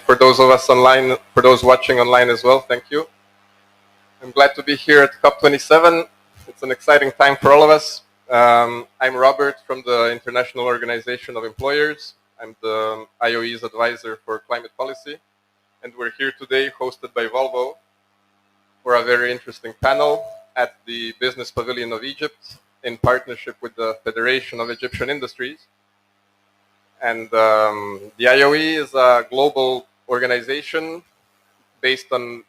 for those of us online, for those watching online as well, thank you. I'm glad to be here at COP27. It's an exciting time for all of us. I'm Robert from the International Organization of Employers. I'm the IOE's advisor for climate policy. And we're here today hosted by Volvo for a very interesting panel at the Business Pavilion of Egypt in partnership with the Federation of Egyptian Industries. And the IOE is a global organization based on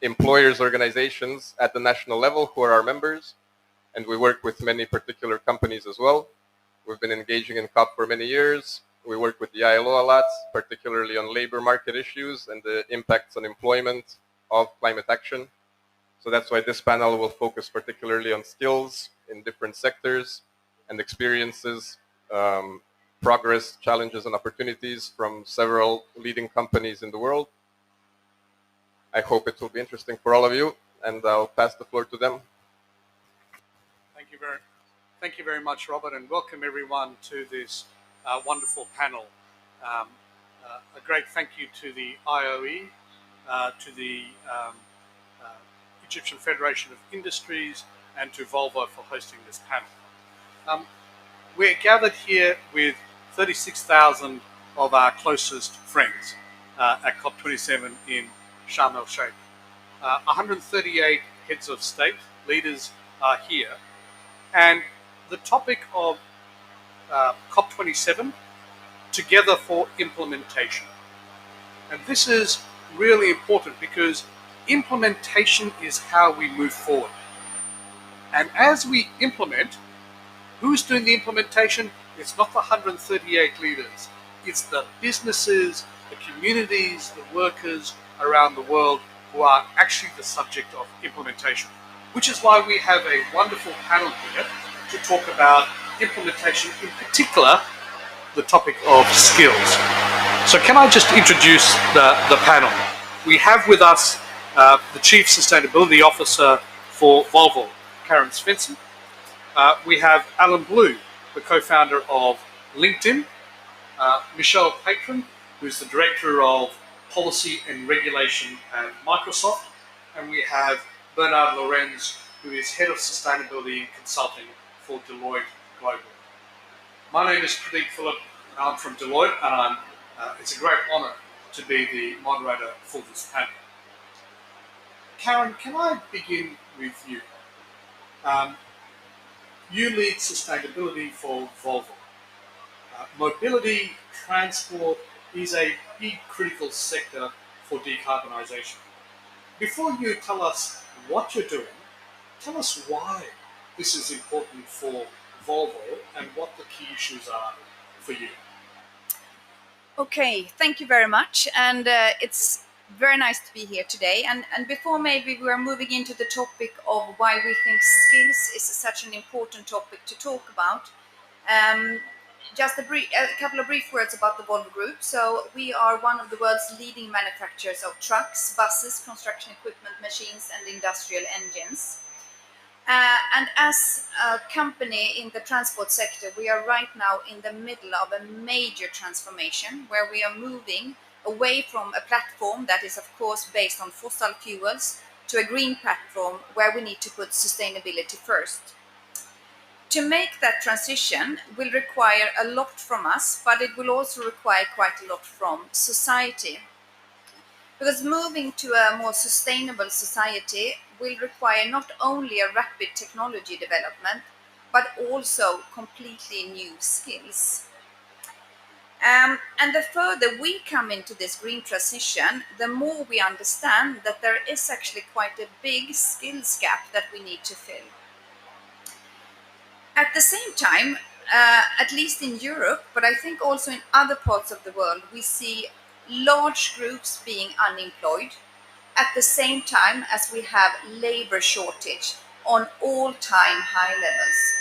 employers organizations at the national level who are our members. And we work with many particular companies as well. We've been engaging in COP for many years. We work with the ILO a lot, particularly on labor market issues and the impacts on employment of climate action. So that's why this panel will focus particularly on skills in different sectors and experiences, progress, challenges, and opportunities from several leading companies in the world. I hope it will be interesting for all of you, and I'll pass the floor to them. Thank you very much, Robert, and welcome everyone to this wonderful panel. A great thank you to the IOE, to the Egyptian Federation of Industries, and to Volvo for hosting this panel. We're gathered here with 36,000 of our closest friends at COP27 in Sharm el-Sheikh. 138 heads of state, leaders are here, and the topic of COP27, Together for Implementation. And this is really important because implementation is how we move forward. And as we implement, who's doing the implementation? It's not the 138 leaders. It's the businesses, the communities, the workers around the world who are actually the subject of implementation. Which is why we have a wonderful panel here to talk about implementation, in particular, the topic of skills. So can I just introduce the panel? We have with us the Chief Sustainability Officer for Volvo, Karen Svensson. We have Alan Blue, the co-founder of LinkedIn, Michelle Patron, who's the Director of Policy and Regulation at Microsoft, and we have Bernard Lorenz, who is Head of Sustainability and Consulting for Deloitte Global. My name is Pradeep Phillip, and I'm from Deloitte, and it's a great honour to be the moderator for this panel. Karen, can I begin with you? You lead sustainability for Volvo. Mobility, transport is a big critical sector for decarbonisation. Before you tell us what you're doing, tell us why this is important for Volvo and what the key issues are for you. Okay, thank you very much, and it's very nice to be here today. And before maybe we are moving into the topic of why we think skills is such an important topic to talk about, just a couple of brief words about the Volvo Group. So we are one of the world's leading manufacturers of trucks, buses, construction equipment, machines, and industrial engines. And as a company in the transport sector, we are right now in the middle of a major transformation where we are moving away from a platform that is, of course, based on fossil fuels to a green platform where we need to put sustainability first. To make that transition will require a lot from us, but it will also require quite a lot from society. Because moving to a more sustainable society will require not only a rapid technology development, but also completely new skills. And the further we come into this green transition, the more we understand that there is actually quite a big skills gap that we need to fill. At the same time, at least in Europe, but I think also in other parts of the world, we see large groups being unemployed at the same time as we have labor shortage on all-time high levels.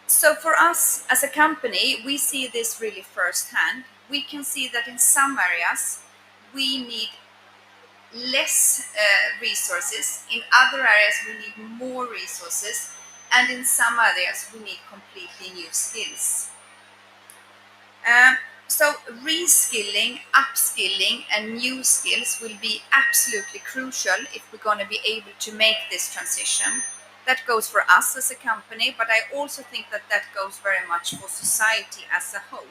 So for us as a company, we see this really firsthand. We can see that in some areas we need less resources, in other areas we need more resources, and in some areas we need completely new skills. So reskilling, upskilling, and new skills will be absolutely crucial if we're going to be able to make this transition. That goes for us as a company, but I also think that that goes very much for society as a whole.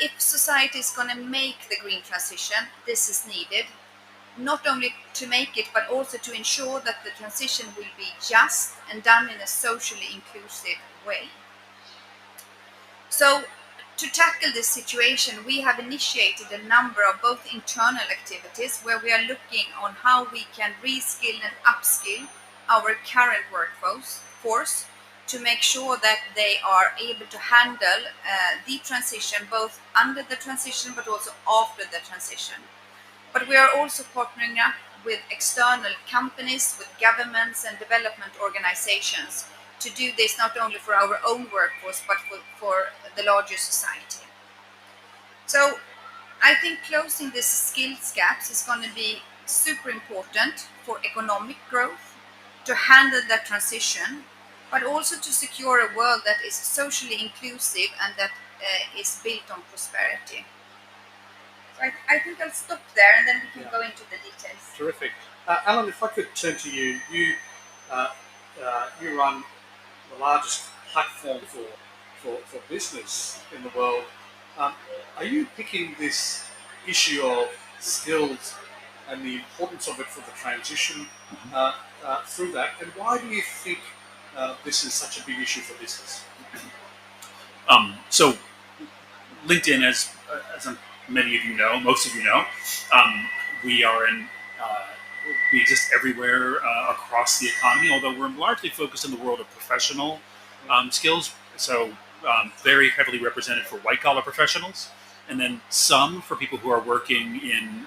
If society is going to make the green transition, this is needed, not only to make it, but also to ensure that the transition will be just and done in a socially inclusive way. So, to tackle this situation, we have initiated a number of both internal activities where we are looking on how we can reskill and upskill our current workforce to make sure that they are able to handle the transition, both under the transition but also after the transition. But we are also partnering up with external companies, with governments and development organizations to do this not only for our own workforce but for the larger society. So I think closing these skills gaps is going to be super important for economic growth, to handle that transition, but also to secure a world that is socially inclusive and that is built on prosperity. So I think I'll stop there and then we can go into the details. Terrific. Alan, if I could turn to you, you run the largest platform for business in the world. Are you picking this issue of skills and the importance of it for the transition through that? And why do you think this is such a big issue for business? So LinkedIn, as many of you know, most of you know, we are we exist everywhere across the economy, although we're largely focused in the world of professional skills. So very heavily represented for white-collar professionals, and then some for people who are working in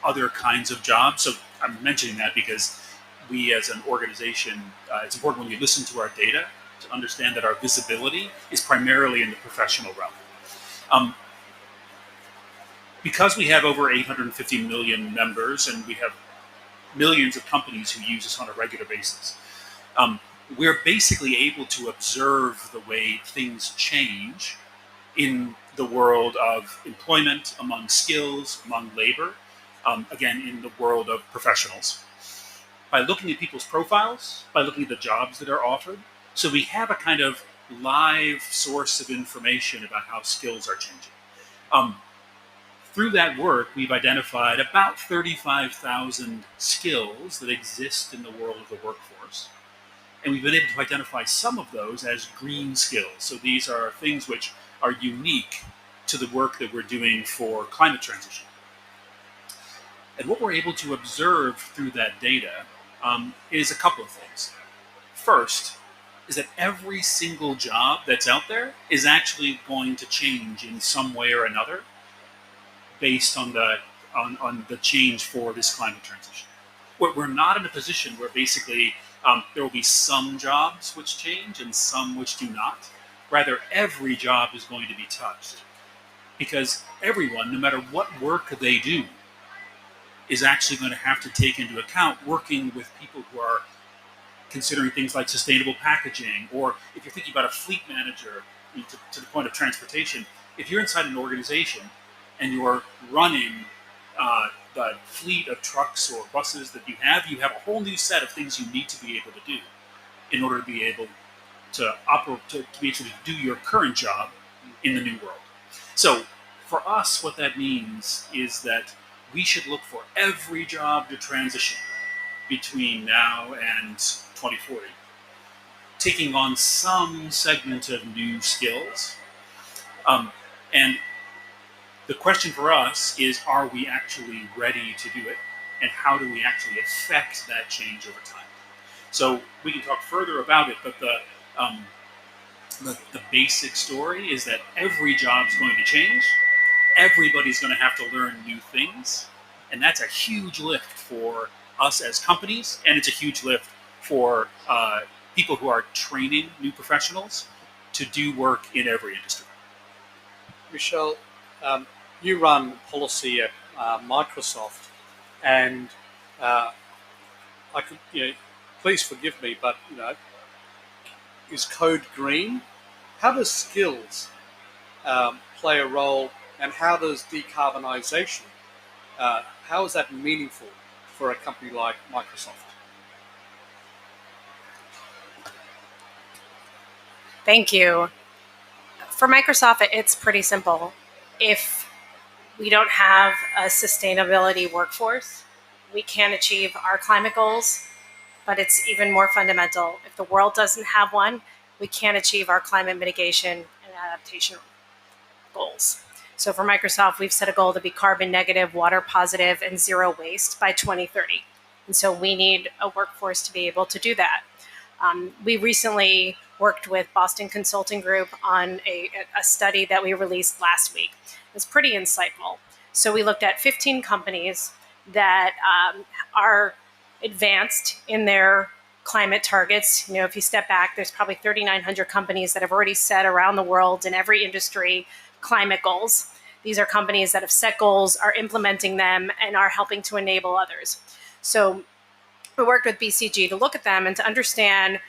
other kinds of jobs. So I'm mentioning that because we as an organization, it's important when you listen to our data to understand that our visibility is primarily in the professional realm. Because we have over 850 million members and we have millions of companies who use us on a regular basis, we're basically able to observe the way things change in the world of employment, among skills, among labor, again, in the world of professionals. By looking at people's profiles, by looking at the jobs that are offered, so we have a kind of live source of information about how skills are changing. Through that work, we've identified about 35,000 skills that exist in the world of the workforce. And we've been able to identify some of those as green skills. So these are things which are unique to the work that we're doing for climate transition. And what we're able to observe through that data is a couple of things. First is that every single job that's out there is actually going to change in some way or another based on the change for this climate transition. We're not in a position where basically there will be some jobs which change and some which do not. Rather, every job is going to be touched because everyone, no matter what work they do, is actually going to have to take into account working with people who are considering things like sustainable packaging, or if you're thinking about a fleet manager to the point of transportation, if you're inside an organization and you're running the fleet of trucks or buses that you have a whole new set of things you need to be able to do in order to be able to operate, to be able to do your current job in the new world. So for us, what that means is that we should look for every job to transition between now and 2040, taking on some segment of new skills. And the question for us is, are we actually ready to do it? And how do we actually affect that change over time? So we can talk further about it, but the basic story is that every job is going to change. Everybody's going to have to learn new things. And that's a huge lift for us as companies, and it's a huge lift for people who are training new professionals to do work in every industry. Michelle, you run policy at Microsoft, and I could, please forgive me, but is code green? How does skills play a role, and how does decarbonisation, how is that meaningful for a company like Microsoft? Thank you. For Microsoft, it's pretty simple. If we don't have a sustainability workforce, we can't achieve our climate goals, but it's even more fundamental. If the world doesn't have one, we can't achieve our climate mitigation and adaptation goals. So for Microsoft, we've set a goal to be carbon negative, water positive, and zero waste by 2030. And so we need a workforce to be able to do that. We recently worked with Boston Consulting Group on a study that we released last week. It was pretty insightful. So we looked at 15 companies that are advanced in their climate targets. You know, if you step back, there's probably 3,900 companies that have already set around the world in every industry climate goals. These are companies that have set goals, are implementing them, and are helping to enable others. So we worked with BCG to look at them and to understand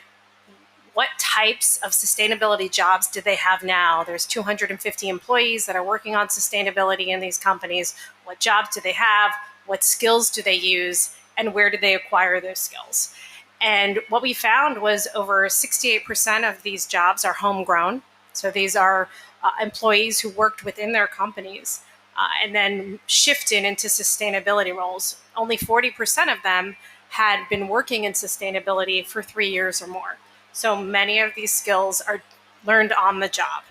what types of sustainability jobs do they have now. There's 250 employees that are working on sustainability in these companies. What jobs do they have? What skills do they use? And where do they acquire those skills? And what we found was over 68% of these jobs are homegrown. So these are employees who worked within their companies and then shifted into sustainability roles. Only 40% of them had been working in sustainability for 3 years or more. So many of these skills are learned on the job,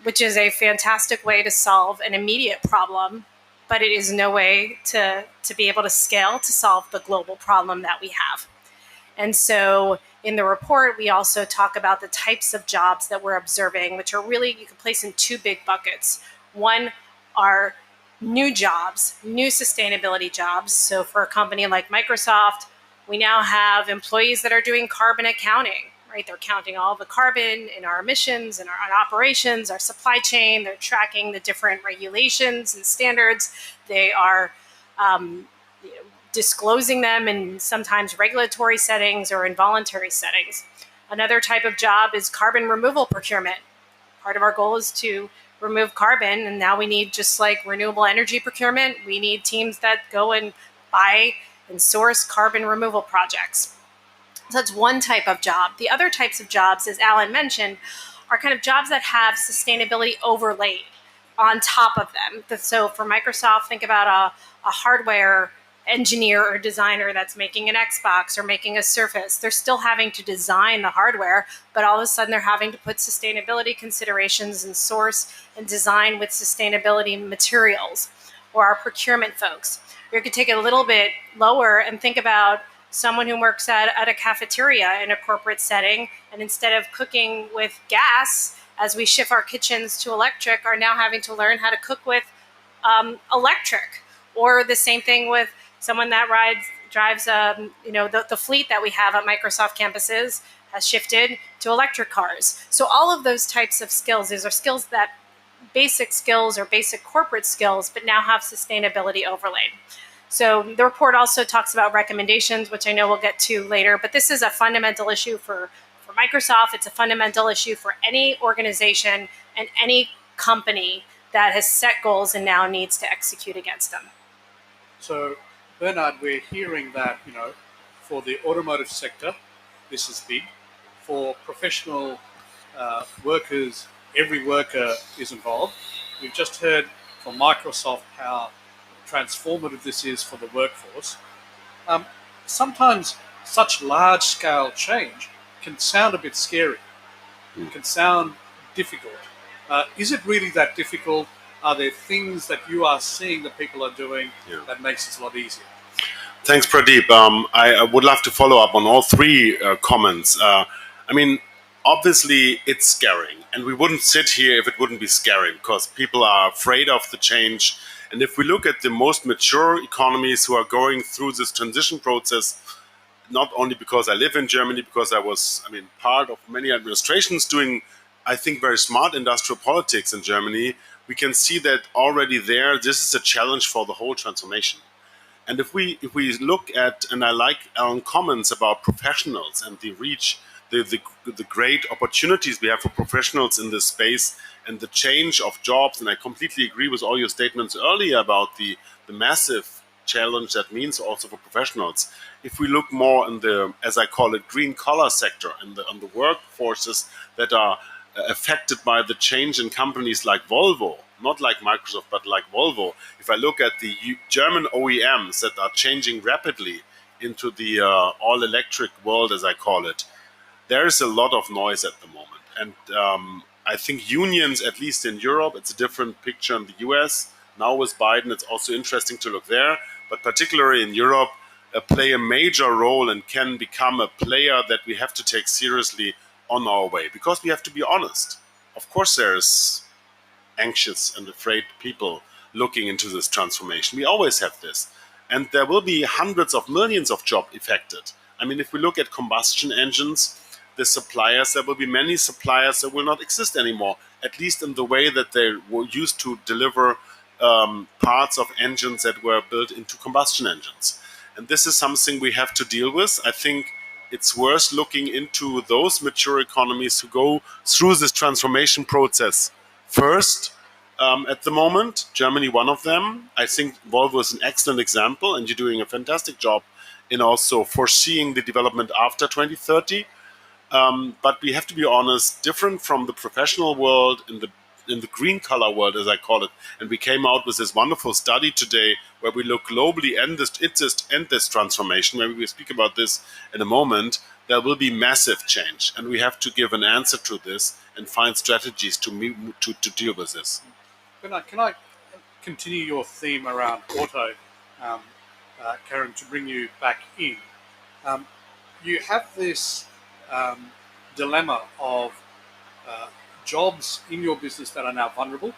which is a fantastic way to solve an immediate problem, but it is no way to be able to scale to solve the global problem that we have. And so in the report, we also talk about the types of jobs that we're observing, which are really, you can place in two big buckets. One are new jobs, new sustainability jobs. So for a company like Microsoft, we now have employees that are doing carbon accounting, right? They're counting all the carbon in our emissions and our operations, our supply chain. They're tracking the different regulations and standards. They are disclosing them in sometimes regulatory settings or involuntary settings. Another type of job is carbon removal procurement. Part of our goal is to remove carbon, and now we need, just like renewable energy procurement, we need teams that go and buy and source carbon removal projects. So that's one type of job. The other types of jobs, as Alan mentioned, are kind of jobs that have sustainability overlaid on top of them. So for Microsoft, think about a hardware engineer or designer that's making an Xbox or making a Surface. They're still having to design the hardware, but all of a sudden they're having to put sustainability considerations and source and design with sustainability materials. Or our procurement folks. You could take it a little bit lower and think about someone who works at a cafeteria in a corporate setting, and instead of cooking with gas, as we shift our kitchens to electric, are now having to learn how to cook with electric. Or the same thing with someone that drives the fleet that we have at Microsoft campuses has shifted to electric cars. So all of those types of skills, these are skills that basic skills or basic corporate skills, but now have sustainability overlaid. So the report also talks about recommendations, which I know we'll get to later, but this is a fundamental issue for Microsoft. It's a fundamental issue for any organization and any company that has set goals and now needs to execute against them. So, Bernard, we're hearing that, for the automotive sector, this is big. For professional workers, every worker is involved. We've just heard from Microsoft how transformative this is for the workforce. Sometimes such large-scale change can sound a bit scary. It can sound difficult. Is it really that difficult? Are there things that you are seeing that people are doing that makes it a lot easier? Thanks, Pradeep. I would love to follow up on all three comments. Obviously, it's scary, and we wouldn't sit here if it wouldn't be scary, because people are afraid of the change. And if we look at the most mature economies who are going through this transition process, not only because I live in Germany, because I was, part of many administrations doing, I think, very smart industrial politics in Germany, we can see that already there, this is a challenge for the whole transformation. And if we look at, and I like Alan's comments about professionals and the reach, the great opportunities we have for professionals in this space, and the change of jobs. And I completely agree with all your statements earlier about the massive challenge that means also for professionals. If we look more in the, as I call it, green collar sector and on the workforces that are affected by the change in companies like Volvo, not like Microsoft, but like Volvo. If I look at the German OEMs that are changing rapidly into the all-electric world, as I call it, there is a lot of noise at the moment. And I think unions, at least in Europe, it's a different picture in the US. Now with Biden, it's also interesting to look there. But particularly in Europe, play a major role and can become a player that we have to take seriously on our way. Because we have to be honest. Of course, there's anxious and afraid people looking into this transformation. We always have this. And there will be hundreds of millions of jobs affected. I mean, if we look at combustion engines, the suppliers, there will be many suppliers that will not exist anymore, at least in the way that they were used to deliver parts of engines that were built into combustion engines. And this is something we have to deal with. I think it's worth looking into those mature economies who go through this transformation process first. At the moment, Germany, one of them. I think Volvo is an excellent example, and you're doing a fantastic job in also foreseeing the development after 2030. But we have to be honest, different from the professional world in the green color world, as I call it. And we came out with this wonderful study today where we look globally and this transformation. Maybe we speak about this in a moment. There will be massive change, and we have to give an answer to this and find strategies to deal with this. Can I continue your theme around auto, Karen, to bring you back in? You have this dilemma of jobs in your business that are now vulnerable,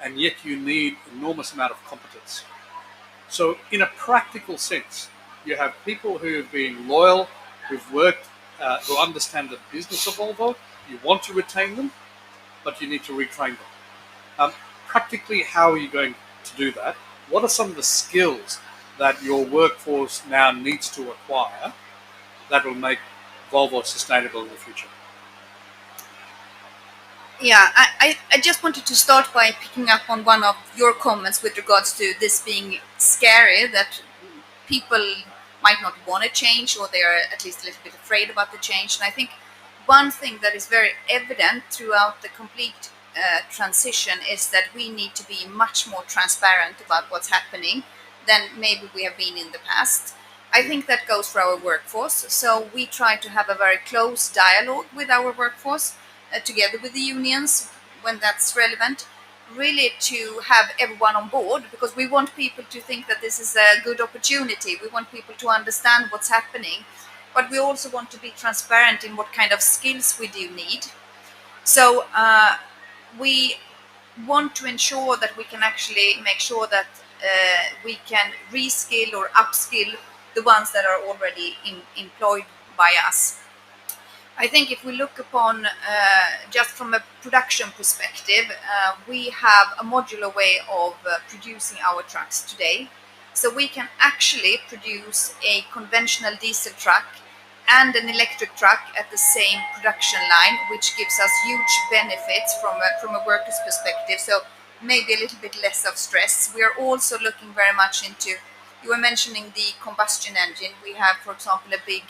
and yet you need enormous amount of competence. So in a practical sense, you have people who have been loyal, who've worked, who understand the business of Volvo. You want to retain them, but you need to retrain them. Practically, how are you going to do that? What are some of the skills that your workforce now needs to acquire that will make Volvo sustainable in the future? Yeah, I just wanted to start by picking up on one of your comments with regards to this being scary, that people might not want to change, or they are at least a little bit afraid about the change. And I think one thing that is very evident throughout the complete transition is that we need to be much more transparent about what's happening than maybe we have been in the past. I think that goes for our workforce. So we try to have a very close dialogue with our workforce, together with the unions when that's relevant, really to have everyone on board, because we want people to think that this is a good opportunity. We want people to understand what's happening, but we also want to be transparent in what kind of skills we do need. So we want to ensure that we can actually make sure that we can reskill or upskill the ones that are already employed by us. I think if we look upon just from a production perspective, we have a modular way of producing our trucks today. So we can actually produce a conventional diesel truck and an electric truck at the same production line, which gives us huge benefits from a worker's perspective. So maybe a little bit less of stress. We are also looking very much into, you were mentioning the combustion engine. We have, for example, a big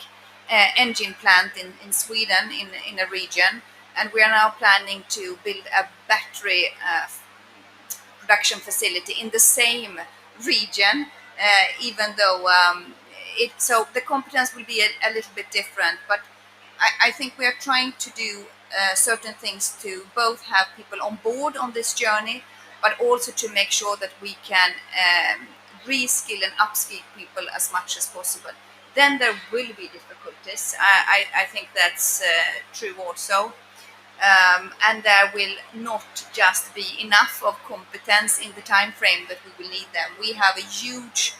engine plant in Sweden in a region, and we are now planning to build a battery production facility in the same region, even though so the competence will be a little bit different. But I think we are trying to do certain things to both have people on board on this journey, but also to make sure that we can reskill and upskill people as much as possible. Then there will be difficulties. I think that's true also. And there will not just be enough of competence in the time frame that we will need them. We have a huge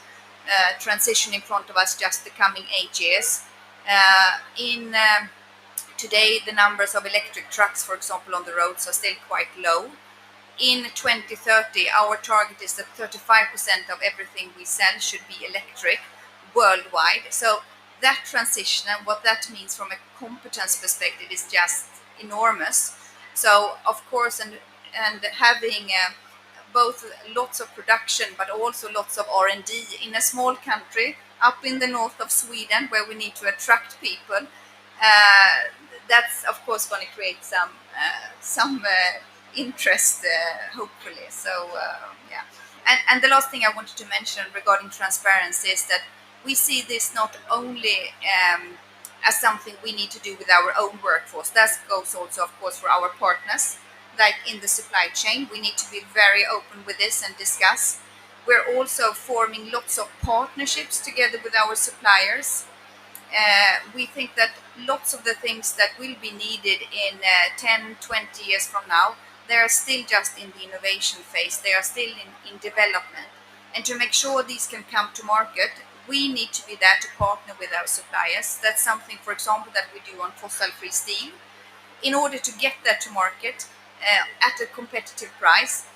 transition in front of us just the coming 8 years. Today, the numbers of electric trucks, for example, on the roads are still quite low. In 2030, our target is that 35% of everything we sell should be electric worldwide. So that transition and what that means from a competence perspective is just enormous. So of course, and having both lots of production but also lots of R&D in a small country up in the north of Sweden where we need to attract people, that's of course going to create some interest, hopefully. So yeah. And the last thing I wanted to mention regarding transparency is that we see this not only as something we need to do with our own workforce. That goes also, of course, for our partners, like in the supply chain. We need to be very open with this and discuss. We're also forming lots of partnerships together with our suppliers. We think that lots of the things that will be needed in 10, 20 years from now, they are still just in the innovation phase. They are still in development. And to make sure these can come to market, we need to be there to partner with our suppliers. That's something, for example, that we do on fossil-free steel. In order to get that to market at a competitive price,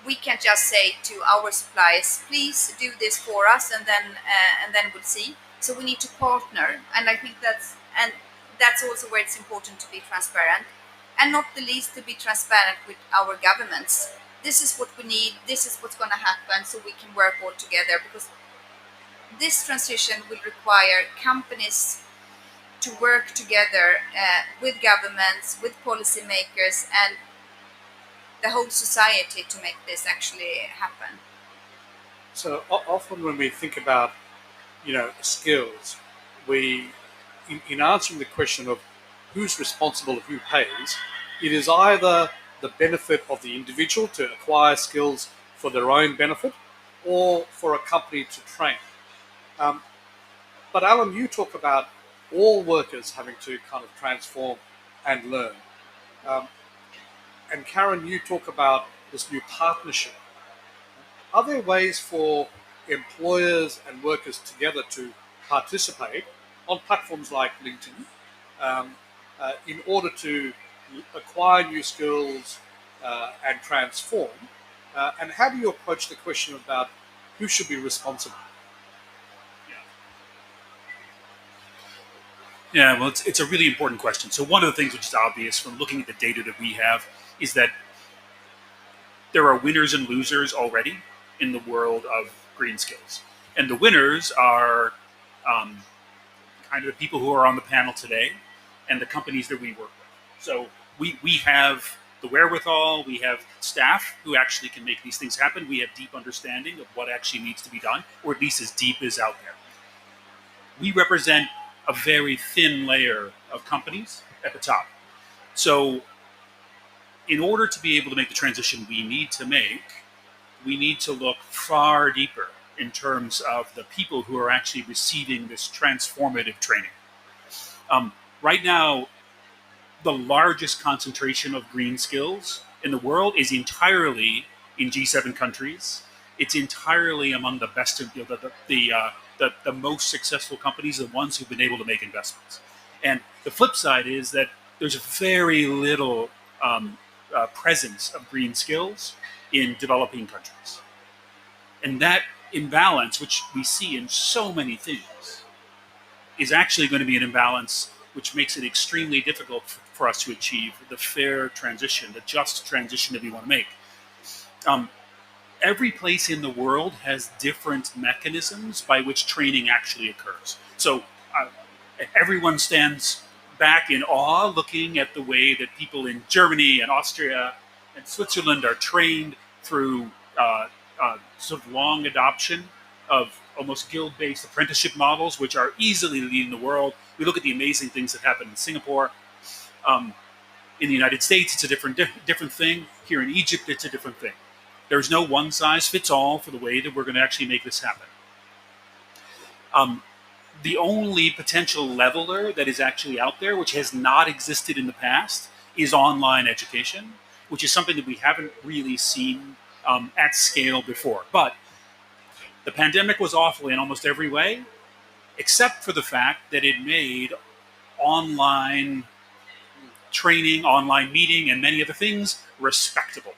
we can't just say to our suppliers, please do this for us, and then we'll see. So we need to partner, and I think that's also where it's important to be transparent, and not the least to be transparent with our governments. This is what we need. This is what's going to happen, so we can work all together, because this transition will require companies to work together with governments, with policymakers, and the whole society to make this actually happen. So often when we think about, skills, we, in answering the question of who's responsible, who pays, it is either the benefit of the individual to acquire skills for their own benefit, or for a company to train. But Alan, you talk about all workers having to kind of transform and learn. And Karen, you talk about this new partnership. Are there ways for employers and workers together to participate on platforms like LinkedIn in order to acquire new skills and transform? And how do you approach the question about who should be responsible? Yeah, well, it's a really important question. So one of the things which is obvious from looking at the data that we have is that there are winners and losers already in the world of green skills. And the winners are kind of the people who are on the panel today and the companies that we work with. So we have the wherewithal, we have staff who actually can make these things happen. We have deep understanding of what actually needs to be done, or at least as deep as out there. We represent a very thin layer of companies at the top. So in order to be able to make the transition we need to make, we need to look far deeper in terms of the people who are actually receiving this transformative training. Right now, the largest concentration of green skills in the world is entirely in G7 countries. It's entirely among the best, the most successful companies, the ones who've been able to make investments. And the flip side is that there's very little presence of green skills in developing countries. And that imbalance, which we see in so many things, is actually going to be an imbalance which makes it extremely difficult for us to achieve the fair transition, the just transition that we want to make. Every place in the world has different mechanisms by which training actually occurs. So everyone stands back in awe looking at the way that people in Germany and Austria and Switzerland are trained through sort of long adoption of almost guild-based apprenticeship models, which are easily leading the world. We look at the amazing things that happen in Singapore. In the United States, it's a different thing. Here in Egypt, it's a different thing. There's no one-size-fits-all for the way that we're going to actually make this happen. The only potential leveler that is actually out there, which has not existed in the past, is online education, which is something that we haven't really seen at scale before. But the pandemic was awful in almost every way, except for the fact that it made online training, online meeting, and many other things respectable.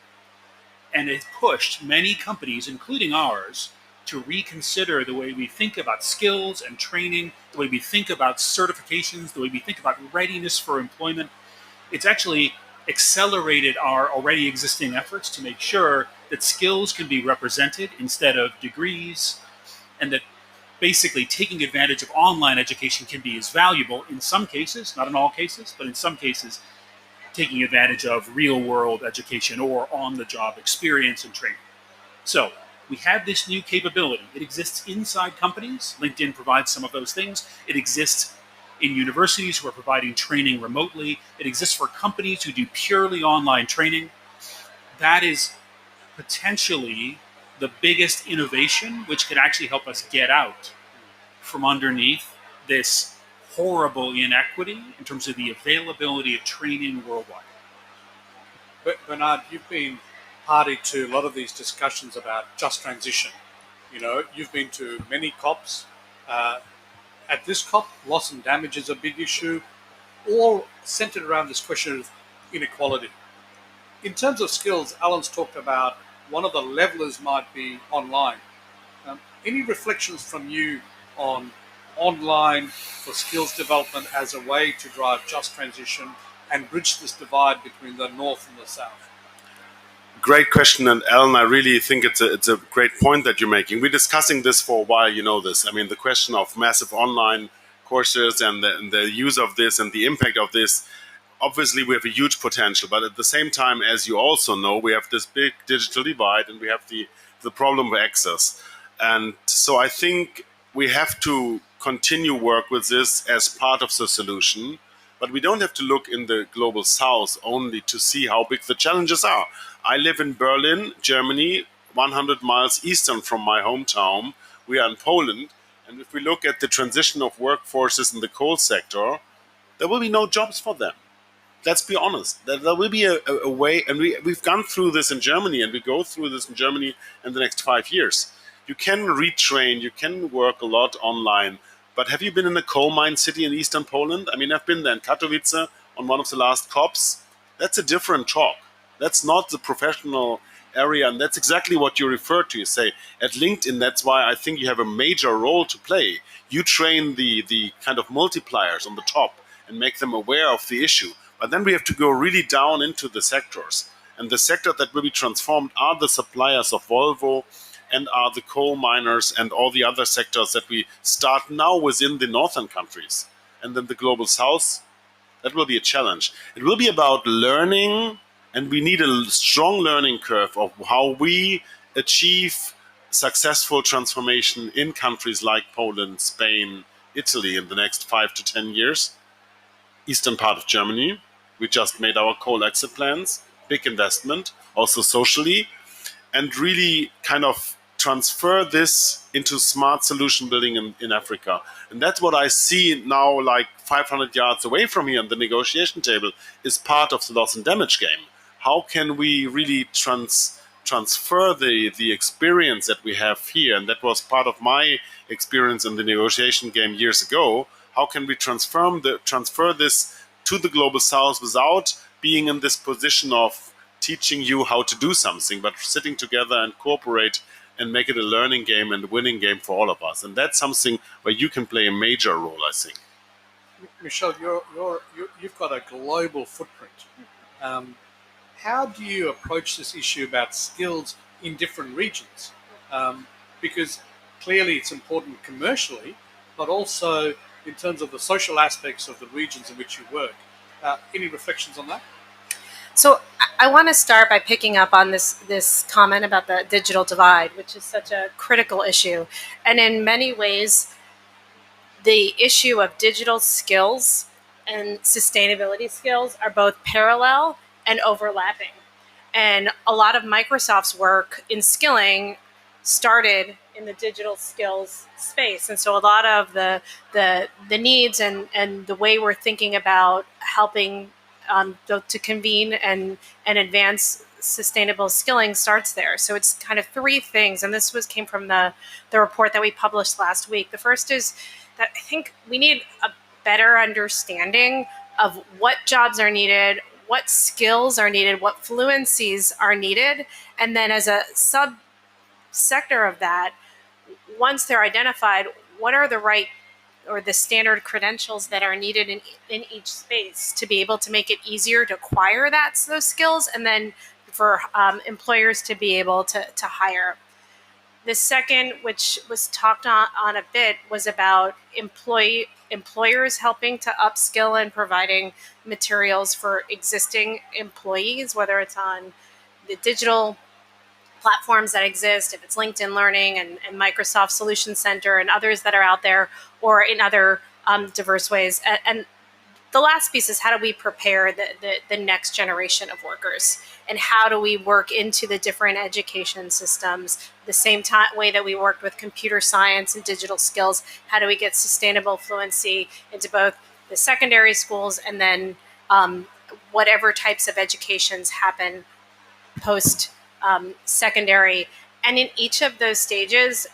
And it pushed many companies, including ours, to reconsider the way we think about skills and training, the way we think about certifications, the way we think about readiness for employment. It's actually accelerated our already existing efforts to make sure that skills can be represented instead of degrees, and that basically taking advantage of online education can be as valuable in some cases, not in all cases, but in some cases, taking advantage of real world education or on the job experience and training. So we have this new capability. It exists inside companies. LinkedIn provides some of those things. It exists in universities who are providing training remotely. It exists for companies who do purely online training. That is potentially the biggest innovation which could actually help us get out from underneath this horrible inequity in terms of the availability of training worldwide. But Bernard, you've been party to a lot of these discussions about just transition. You know, you've been to many COPs. At this COP, loss and damage is a big issue, all centered around this question of inequality. In terms of skills, Alan's talked about one of the levelers might be online. Any reflections from you on online for skills development as a way to drive just transition and bridge this divide between the North and the South? Great question, and Alan, I really think it's a great point that you're making. We're discussing this for a while, you know this. I mean, the question of massive online courses and the use of this and the impact of this, obviously we have a huge potential, but at the same time, as you also know, we have this big digital divide and we have the problem of access. And so I think we have to continue work with this as part of the solution, but we don't have to look in the global south only to see how big the challenges are. I live in Berlin, Germany, 100 miles eastern from my hometown. We are in Poland, and if we look at the transition of workforces in the coal sector, there will be no jobs for them. Let's be honest. There will be a way, and we've gone through this in Germany, and we go through this in Germany in the next 5 years. You can retrain, you can work a lot online, but have you been in a coal mine city in eastern Poland? I mean, I've been there in Katowice on one of the last COPs. That's a different talk. That's not the professional area, and that's exactly what you refer to. You say, at LinkedIn, that's why I think you have a major role to play. You train the kind of multipliers on the top and make them aware of the issue. But then we have to go really down into the sectors. And the sector that will be transformed are the suppliers of Volvo and are the coal miners and all the other sectors that we start now within the northern countries. And then the global south, that will be a challenge. It will be about learning, and we need a strong learning curve of how we achieve successful transformation in countries like Poland, Spain, Italy in the next 5 to 10 years. Eastern part of Germany, we just made our coal exit plans, big investment, also socially, and really kind of transfer this into smart solution building in Africa. And that's what I see now, like 500 yards away from here on the negotiation table, is part of the loss and damage game. How can we really transfer the experience that we have here? And that was part of my experience in the negotiation game years ago. How can we transfer this to the global south without being in this position of teaching you how to do something, but sitting together and cooperate and make it a learning game and a winning game for all of us? And that's something where you can play a major role, I think. Michelle, you've got a global footprint. How do you approach this issue about skills in different regions? Because clearly it's important commercially, but also in terms of the social aspects of the regions in which you work. Any reflections on that? So I want to start by picking up on this comment about the digital divide, which is such a critical issue. And in many ways, the issue of digital skills and sustainability skills are both parallel and overlapping. And a lot of Microsoft's work in skilling started in the digital skills space. And so a lot of the needs and the way we're thinking about helping to convene and advance sustainable skilling starts there. So it's kind of three things. And this came from the report that we published last week. The first is that I think we need a better understanding of what jobs are needed, what skills are needed, what fluencies are needed. And then as a subsector of that, once they're identified, what are the right or the standard credentials that are needed in each space to be able to make it easier to acquire those skills, and then for employers to be able to hire. The second, which was talked on a bit, was about employers helping to upskill and providing materials for existing employees, whether it's on the digital platforms that exist, if it's LinkedIn Learning and Microsoft Solution Center and others that are out there, or in other diverse ways. And the last piece is, how do we prepare the next generation of workers? And how do we work into the different education systems the same way that we worked with computer science and digital skills? How do we get sustainable fluency into both the secondary schools and then whatever types of educations happen post secondary? And in each of those stages,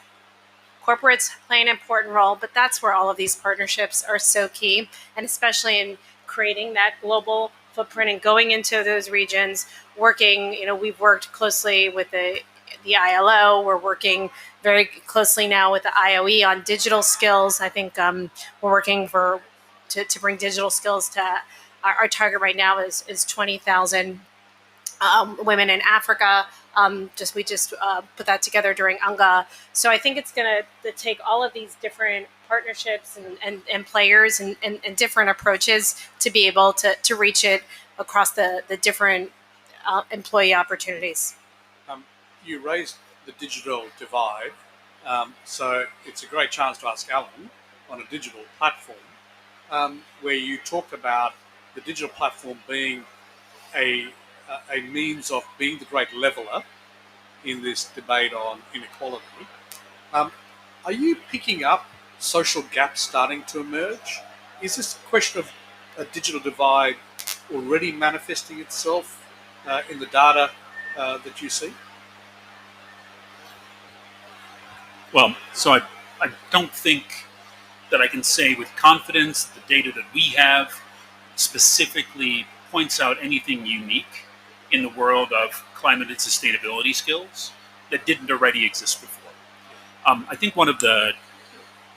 corporates play an important role, but that's where all of these partnerships are so key, and especially in creating that global footprint and going into those regions, working, we've worked closely with the ILO, we're working very closely now with the IOE on digital skills. I think we're working to bring digital skills to our target right now is 20,000 women in Africa. We just put that together during UNGA. So I think it's going to take all of these different partnerships and players and different approaches to be able to reach it across the different employee opportunities. You raised the digital divide, so it's a great chance to ask Alan on a digital platform where you talked about the digital platform being a means of being the great leveler in this debate on inequality. Are you picking up social gaps starting to emerge? Is this a question of a digital divide already manifesting itself in the data that you see? Well, so I don't think that I can say with confidence the data that we have specifically points out anything unique in the world of climate and sustainability skills that didn't already exist before. I think one of the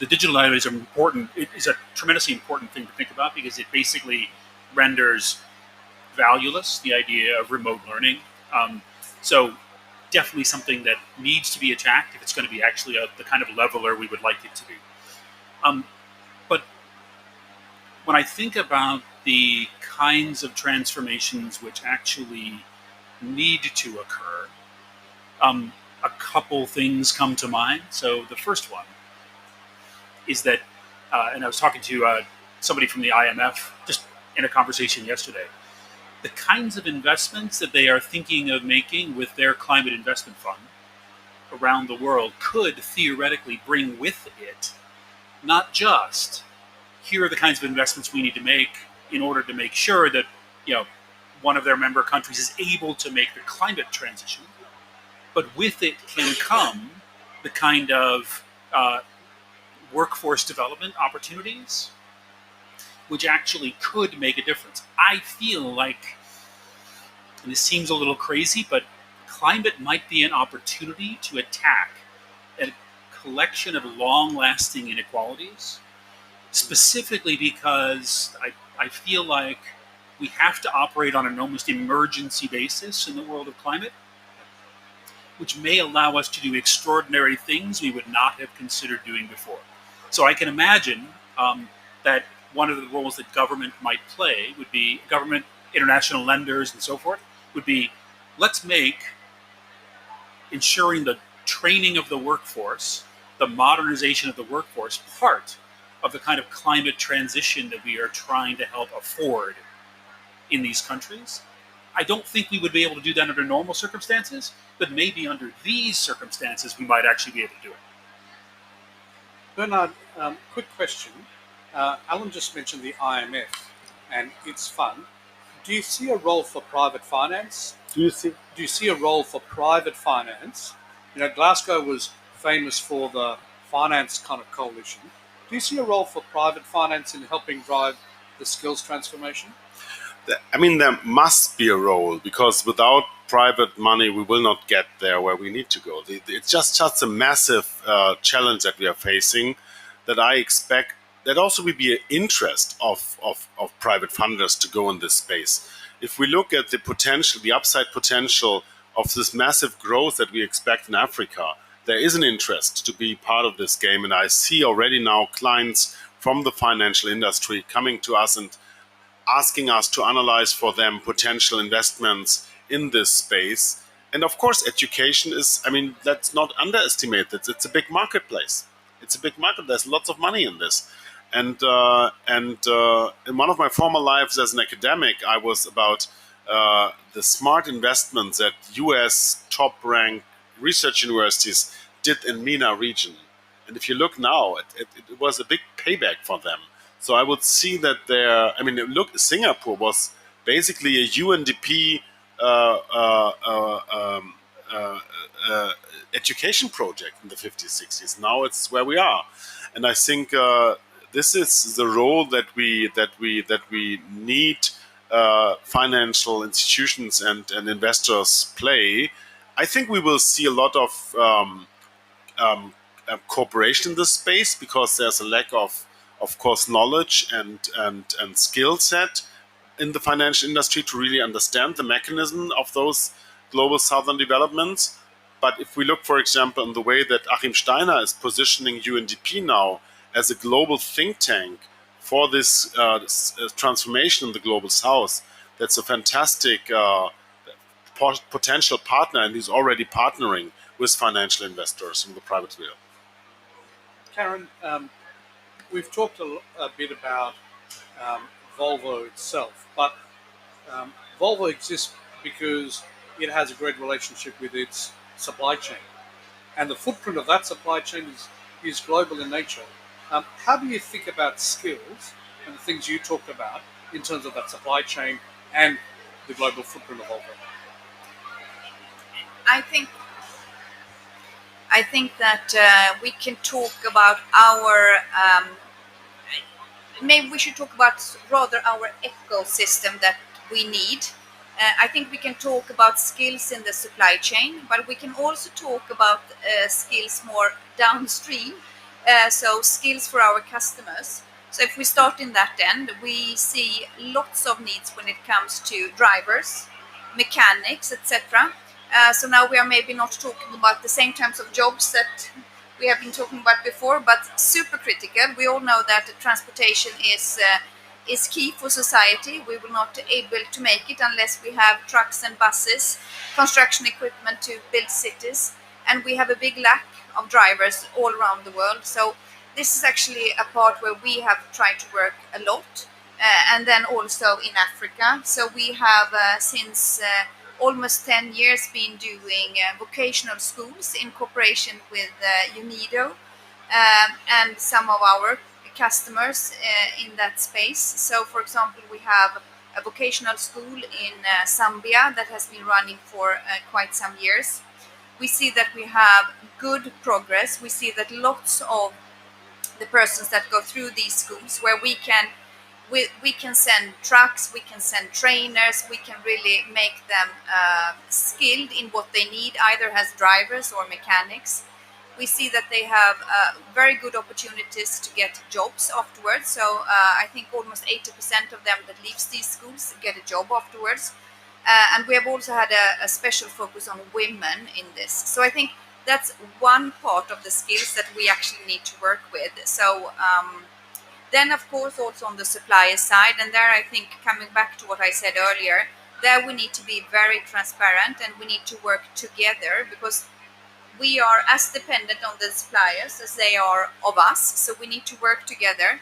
digital items are important. It is a tremendously important thing to think about because it basically renders valueless the idea of remote learning. So definitely something that needs to be attacked if it's going to be actually the kind of leveler we would like it to be. But when I think about the kinds of transformations which actually need to occur, a couple things come to mind. So the first one is that, and I was talking to somebody from the IMF just in a conversation yesterday, the kinds of investments that they are thinking of making with their climate investment fund around the world could theoretically bring with it not just, here are the kinds of investments we need to make in order to make sure that one of their member countries is able to make the climate transition, but with it can come the kind of workforce development opportunities which actually could make a difference. I feel like, and this seems a little crazy, but climate might be an opportunity to attack a collection of long-lasting inequalities, specifically because I feel like we have to operate on an almost emergency basis in the world of climate, which may allow us to do extraordinary things we would not have considered doing before. So I can imagine that one of the roles that government might play would be government, international lenders, and so forth, would be, let's make ensuring the training of the workforce, the modernization of the workforce, part of the kind of climate transition that we are trying to help afford in these countries. I don't think we would be able to do that under normal circumstances, but maybe under these circumstances we might actually be able to do it. Bernard, quick question. Alan just mentioned the IMF and its fund. Do you see a role for private finance? Do you see a role for private finance? Glasgow was famous for the finance kind of coalition. Do you see a role for private finance in helping drive the skills transformation? I mean, there must be a role, because without private money, we will not get there where we need to go. It's just a massive challenge that we are facing, that I expect that also will be an interest of private funders to go in this space. If we look at the potential, the upside potential of this massive growth that we expect in Africa, there is an interest to be part of this game. And I see already now clients from the financial industry coming to us and asking us to analyze for them potential investments in this space. And of course, education is, I mean, let's not underestimate that. It's a big marketplace. It's a big market. There's lots of money in this. And in one of my former lives as an academic, I was about the smart investments that US top-ranked research universities did in MENA region. And if you look now, it was a big payback for them. So I would see that there. I mean, look, Singapore was basically a UNDP education project in the 50s, 60s. Now it's where we are, and I think this is the role that we need financial institutions and investors play. I think we will see a lot of cooperation in this space because there's a lack of course, knowledge and skill set in the financial industry to really understand the mechanism of those global southern developments. But if we look, for example, in the way that Achim Steiner is positioning UNDP now as a global think tank for this transformation in the global south, that's a fantastic potential partner, and he's already partnering with financial investors in the private field. Karen, we've talked a bit about Volvo itself, but Volvo exists because it has a great relationship with its supply chain, and the footprint of that supply chain is global in nature. How do you think about skills and the things you talked about in terms of that supply chain and the global footprint of Volvo? I think that we can talk about our. Maybe we should talk about rather our ecosystem that we need. I think we can talk about skills in the supply chain, but we can also talk about skills more downstream. So skills for our customers. So if we start in that end, we see lots of needs when it comes to drivers, mechanics, etc. So now we are maybe not talking about the same types of jobs that we have been talking about before, but super critical. We all know that transportation is key for society. We will not be able to make it unless we have trucks and buses, construction equipment to build cities, and we have a big lack of drivers all around the world. So this is actually a part where we have tried to work a lot, and then also in Africa. So we have since almost 10 years been doing vocational schools in cooperation with UNIDO and some of our customers in that space. So for example, we have a vocational school in Zambia that has been running for quite some years. We see that we have good progress. We see that lots of the persons that go through these schools, where we can send trucks, we can send trainers, we can really make them skilled in what they need, either as drivers or mechanics. We see that they have very good opportunities to get jobs afterwards. So I think almost 80% of them that leaves these schools get a job afterwards. And we have also had a special focus on women in this. So I think that's one part of the skills that we actually need to work with. So then, of course, also on the supplier side, and there I think coming back to what I said earlier, there we need to be very transparent and we need to work together, because we are as dependent on the suppliers as they are of us. So we need to work together.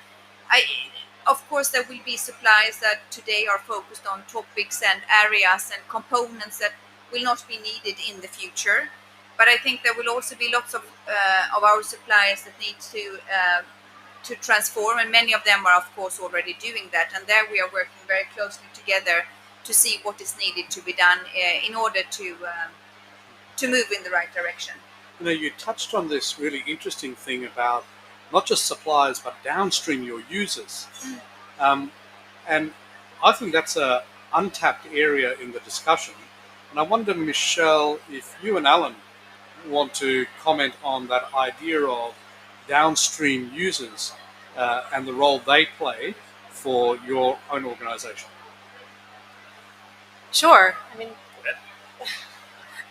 Of course, there will be suppliers that today are focused on topics and areas and components that will not be needed in the future. But I think there will also be lots of our suppliers that need to transform, and many of them are, of course, already doing that. And there we are working very closely together to see what is needed to be done in order to move in the right direction. You know, you touched on this really interesting thing about not just suppliers, but downstream your users. And I think that's a untapped area in the discussion. And I wonder, Michelle, if you and Alan want to comment on that idea of downstream users and the role they play for your own organization? Sure. I mean,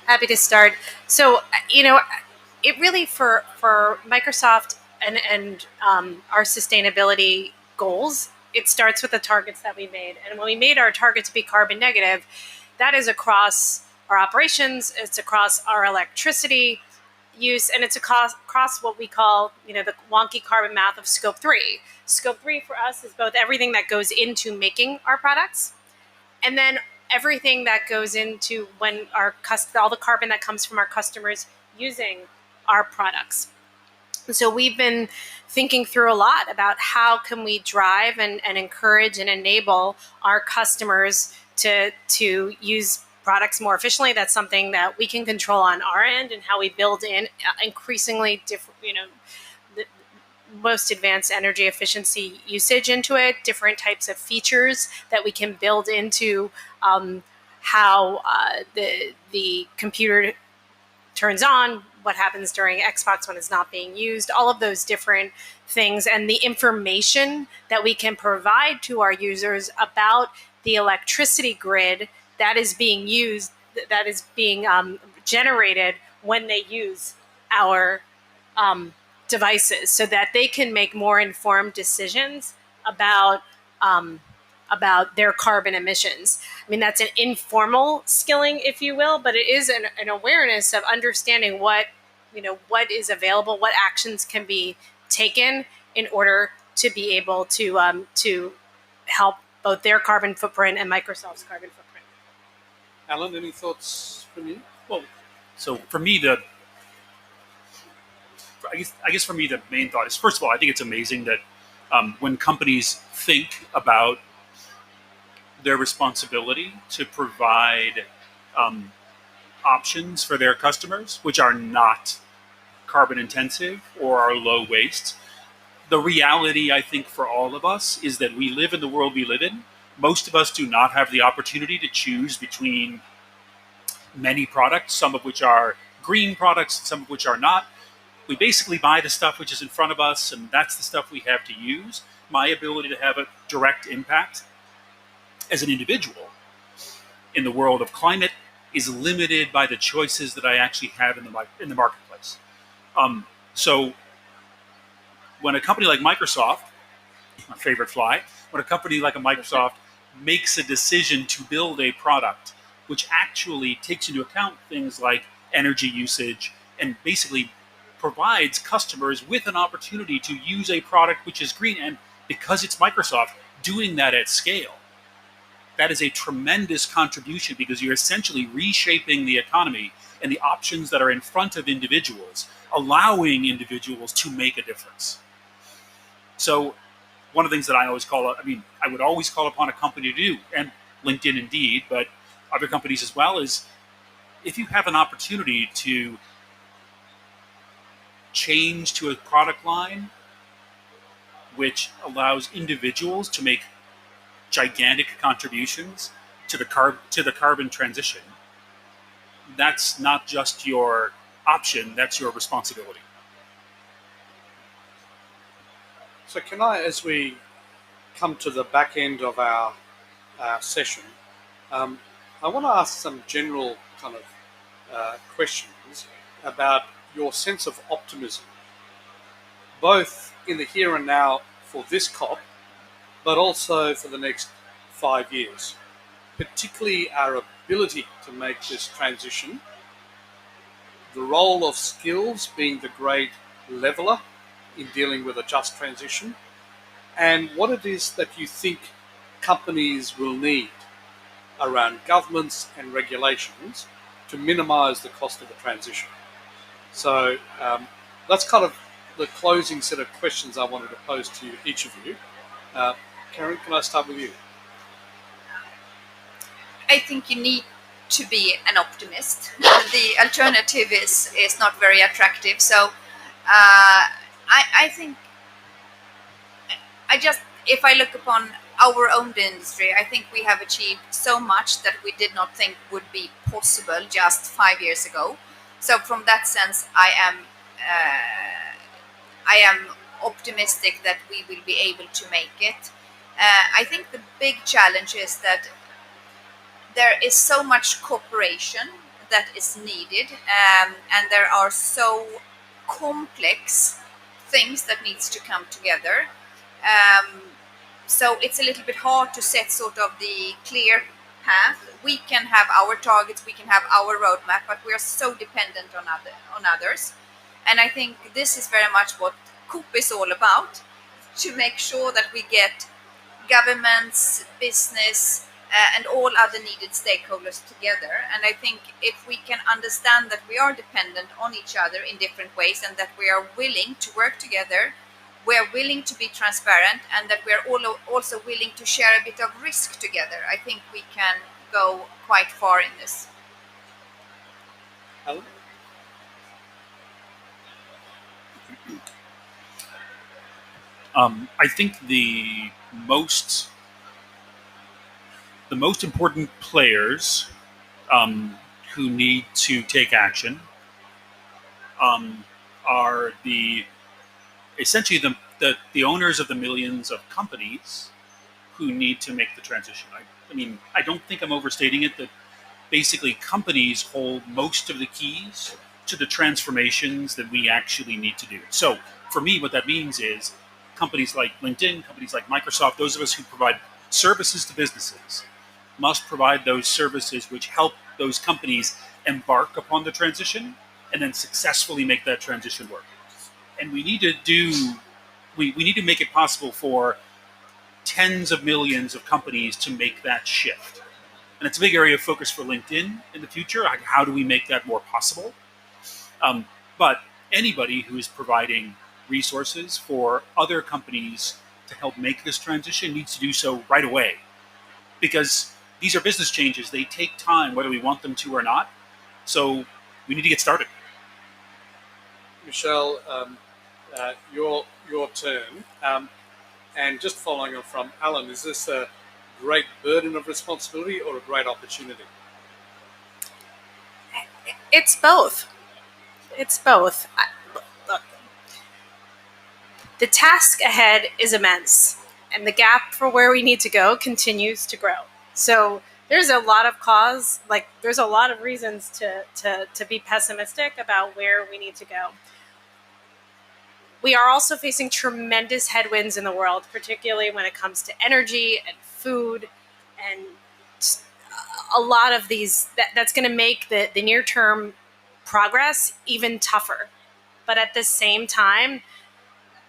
happy to start. So, it really for Microsoft and our sustainability goals, it starts with the targets that we made. And when we made our target to be carbon negative, that is across our operations, it's across our electricity use, and it's across what we call, the wonky carbon math of scope 3. Scope 3 for us is both everything that goes into making our products, and then everything that goes into when all the carbon that comes from our customers using our products. So we've been thinking through a lot about how can we drive and encourage and enable our customers to use products more efficiently. That's something that we can control on our end, and how we build in increasingly different, the most advanced energy efficiency usage into it, different types of features that we can build into how the computer turns on, what happens during Xbox when it's not being used, all of those different things, and the information that we can provide to our users about the electricity grid that is being used, that is being generated when they use our devices, so that they can make more informed decisions about their carbon emissions. I mean, that's an informal skilling, if you will, but it is an awareness of understanding what is available, what actions can be taken in order to be able to help both their carbon footprint and Microsoft's carbon footprint. Alan, any thoughts from you? Well, so for me, I guess for me, the main thought is, first of all, I think it's amazing that when companies think about their responsibility to provide options for their customers, which are not carbon intensive or are low waste. The reality, I think, for all of us is that we live in the world we live in. Most of us do not have the opportunity to choose between many products, some of which are green products, some of which are not. We basically buy the stuff which is in front of us, and that's the stuff we have to use. My ability to have a direct impact as an individual in the world of climate is limited by the choices that I actually have in the marketplace. So when a company like Microsoft, my favorite fly, when a company like a Microsoft makes a decision to build a product which actually takes into account things like energy usage and basically provides customers with an opportunity to use a product which is green, and because it's Microsoft doing that at scale, that is a tremendous contribution, because you're essentially reshaping the economy and the options that are in front of individuals, allowing individuals to make a difference. So one of the things that I would always call upon a company to do, and LinkedIn indeed, but other companies as well, is if you have an opportunity to change to a product line which allows individuals to make gigantic contributions to the carbon transition, that's not just your option, that's your responsibility. So can I, as we come to the back end of our session, I want to ask some general kind of questions about your sense of optimism, both in the here and now for this COP, but also for the next 5 years, particularly our ability to make this transition, the role of skills being the great leveler in dealing with a just transition, and what it is that you think companies will need around governments and regulations to minimize the cost of the transition. So that's kind of the closing set of questions I wanted to pose to each of you. Karen, can I start with you? I think you need to be an optimist. The alternative is not very attractive. So I think if I look upon our own industry, I think we have achieved so much that we did not think would be possible just 5 years ago. So from that sense, I am optimistic that we will be able to make it. I think the big challenge is that there is so much cooperation that is needed, and there are so complex things that needs to come together. Um, so it's a little bit hard to set sort of the clear path. We can have our targets, we can have our roadmap, but we are so dependent on others. And I think this is very much what Coop is all about, to make sure that we get governments, business, and all other needed stakeholders together. And I think if we can understand that we are dependent on each other in different ways, and that we are willing to work together, we are willing to be transparent, and that we are also willing to share a bit of risk together, I think we can go quite far in this. Alan? I think the most important players who need to take action are essentially the owners of the millions of companies who need to make the transition. I mean, I don't think I'm overstating it that basically companies hold most of the keys to the transformations that we actually need to do. So for me, what that means is companies like LinkedIn, companies like Microsoft, those of us who provide services to businesses must provide those services which help those companies embark upon the transition and then successfully make that transition work. And we need to make it possible for tens of millions of companies to make that shift. And it's a big area of focus for LinkedIn in the future. How do we make that more possible? But anybody who is providing resources for other companies to help make this transition needs to do so right away. Because these are business changes. They take time, whether we want them to or not. So we need to get started. Michelle, your turn. And just following on from Alan, is this a great burden of responsibility or a great opportunity? It's both. It's both. Look, the task ahead is immense, and the gap for where we need to go continues to grow. So there's a lot of there's a lot of reasons to be pessimistic about where we need to go. We are also facing tremendous headwinds in the world, particularly when it comes to energy and food, and a lot of these, that's going to make the near-term progress even tougher. But at the same time,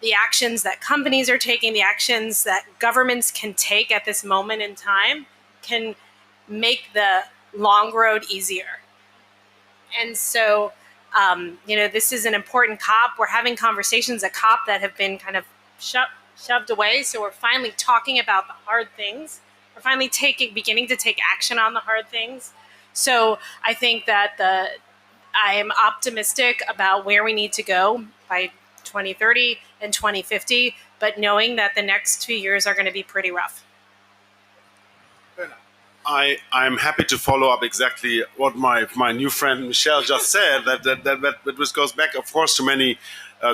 the actions that companies are taking, the actions that governments can take at this moment in time can make the long road easier. And so, this is an important COP. We're having conversations at COP that have been kind of shoved away. So we're finally talking about the hard things. We're finally beginning to take action on the hard things. So I think that I am optimistic about where we need to go by 2030 and 2050, but knowing that the next 2 years are going to be pretty rough. I'm happy to follow up exactly what my new friend Michelle just said. That this goes back, of course, to many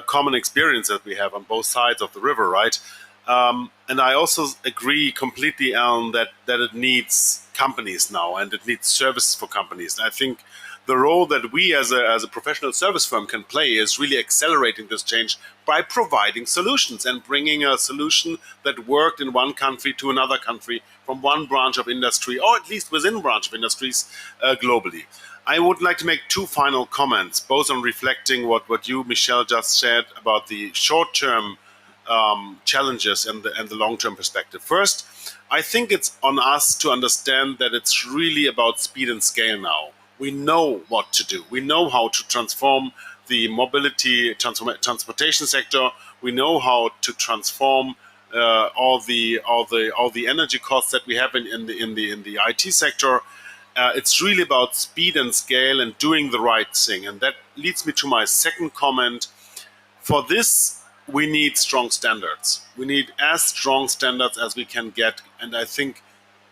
common experiences we have on both sides of the river, right? And I also agree completely, Alan, that it needs companies now, and it needs services for companies. And I think the role that we as a professional service firm can play is really accelerating this change by providing solutions and bringing a solution that worked in one country to another country, from one branch of industry, or at least within branch of industries, globally. I would like to make two final comments, both on reflecting what you, Michelle, just said about the short-term challenges and the long-term perspective. First, I think it's on us to understand that it's really about speed and scale now. We know what to do. We know how to transform the mobility transportation sector. We know how to transform all the energy costs that we have in the IT sector. It's really about speed and scale and doing the right thing. And that leads me to my second comment. For this, we need strong standards. We need as strong standards as we can get. And I think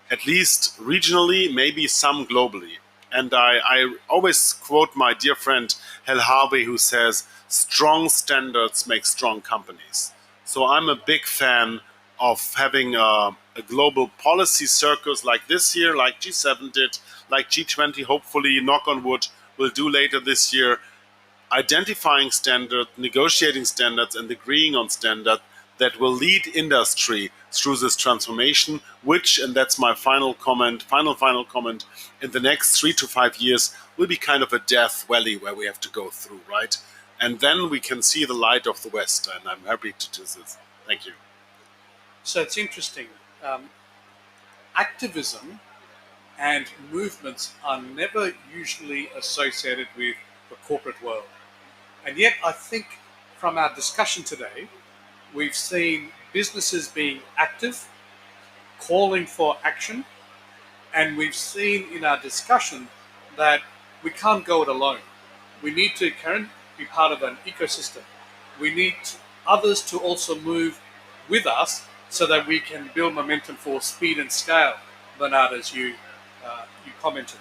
at least regionally, maybe some globally. And I always quote my dear friend Hal Harvey, who says, strong standards make strong companies. So I'm a big fan of having a global policy circus like this year, like G7 did, like G20, hopefully, knock on wood, will do later this year, identifying standards, negotiating standards, and agreeing on standards that will lead industry through this transformation, which, and that's my final comment, final comment, in the next 3 to 5 years will be kind of a death valley where we have to go through, right? And then we can see the light of the West, and I'm happy to do this. Thank you. So it's interesting. Activism and movements are never usually associated with the corporate world. And yet, I think from our discussion today, we've seen businesses being active, calling for action, and we've seen in our discussion that we can't go it alone. We need to be part of an ecosystem. We need others to also move with us so that we can build momentum for speed and scale, Bernard, as you commented.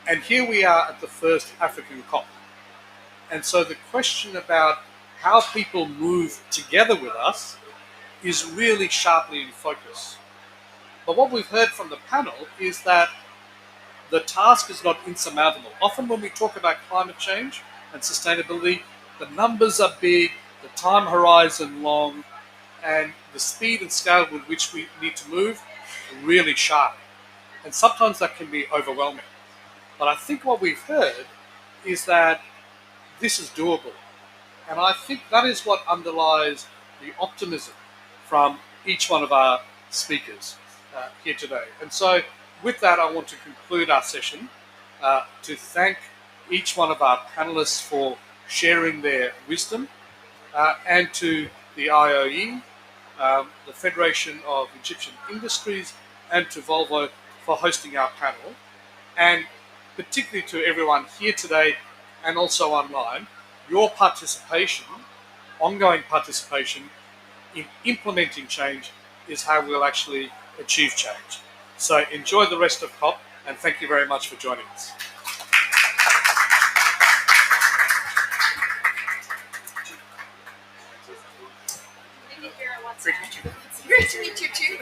And here we are at the first African COP. And so the question about how people move together with us is really sharply in focus. But what we've heard from the panel is that the task is not insurmountable. Often when we talk about climate change and sustainability, the numbers are big, the time horizon long, and the speed and scale with which we need to move really sharp. And sometimes that can be overwhelming. But I think what we've heard is that this is doable. And I think that is what underlies the optimism from each one of our speakers here today. And so with that, I want to conclude our session to thank each one of our panelists for sharing their wisdom and to the IOE, the Federation of Egyptian Industries, and to Volvo for hosting our panel. And particularly to everyone here today and also online, your participation, ongoing participation in implementing change is how we'll actually achieve change. So enjoy the rest of COP, and thank you very much for joining us. Great to meet you too.